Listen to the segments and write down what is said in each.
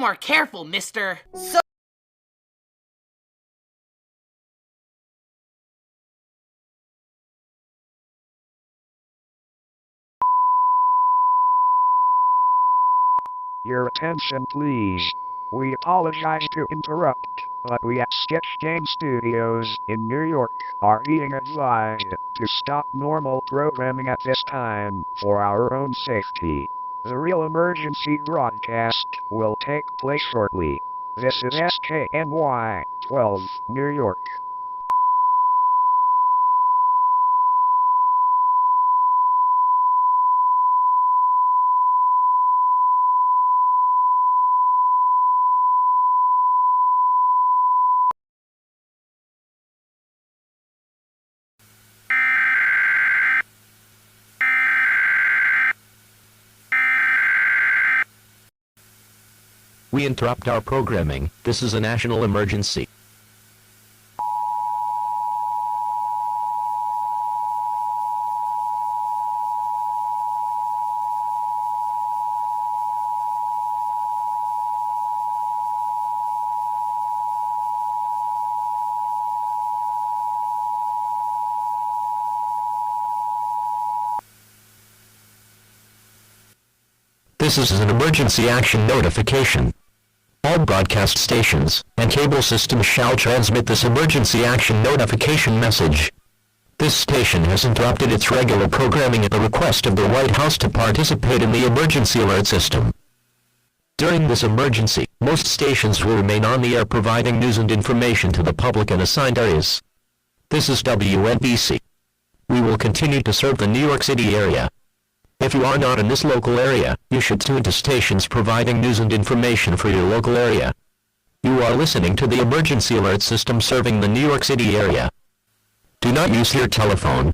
more careful, mister. So Your attention, please. We apologize to interrupt, but we at Sketch Game Studios in New York are being advised to stop normal programming at this time for our own safety. The real emergency broadcast will take place shortly. This is SKNY 12, New York. We interrupt our programming. This is a national emergency. This is an emergency action notification. All broadcast stations and cable systems shall transmit this emergency action notification message. This station has interrupted its regular programming at the request of the White House to participate in the emergency alert system. During this emergency, most stations will remain on the air providing news and information to the public in assigned areas. This is WNBC. We will continue to serve the New York City area. If you are not in this local area, you should tune to stations providing news and information for your local area. You are listening to the emergency alert system serving the New York City area. Do not use your telephone.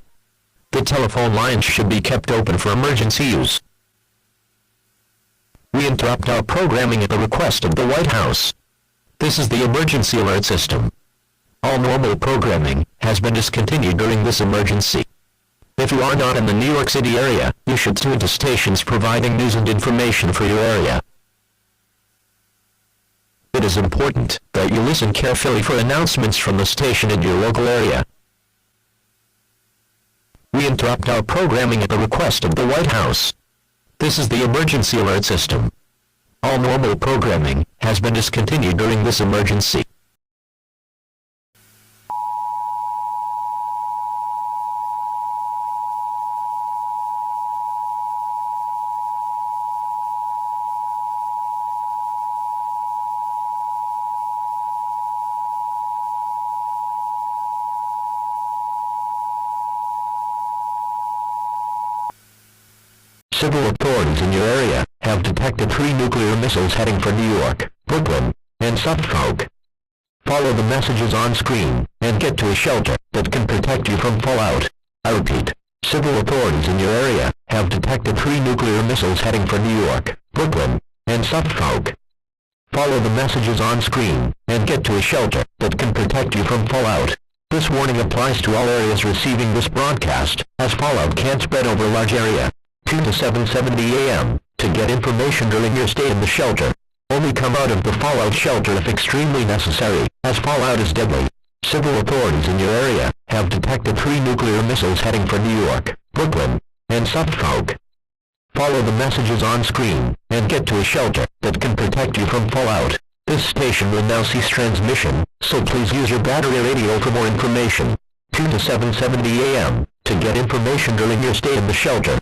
The telephone lines should be kept open for emergency use. We interrupt our programming at the request of the White House. This is the emergency alert system. All normal programming has been discontinued during this emergency. If you are not in the New York City area, you should tune to stations providing news and information for your area. It is important that you listen carefully for announcements from the station in your local area. We interrupt our programming at the request of the White House. This is the emergency alert system. All normal programming has been discontinued during this emergency. Civil authorities in your area have detected 3 nuclear missiles heading for New York, Brooklyn, and Suffolk. Follow the messages on screen and get to a shelter that can protect you from fallout. I repeat, civil authorities in your area have detected 3 nuclear missiles heading for New York, Brooklyn, and Suffolk. Follow the messages on screen and get to a shelter that can protect you from fallout. This warning applies to all areas receiving this broadcast, as fallout can spread over a large area. 2 to 7:70 a.m. To get information during your stay in the shelter. Only come out of the fallout shelter if extremely necessary, as fallout is deadly. Civil authorities in your area have detected 3 nuclear missiles heading for New York, Brooklyn, and Suffolk. Follow the messages on screen and get to a shelter that can protect you from fallout. This station will now cease transmission, so please use your battery radio for more information. 2 to 7:70 a.m. To get information during your stay in the shelter.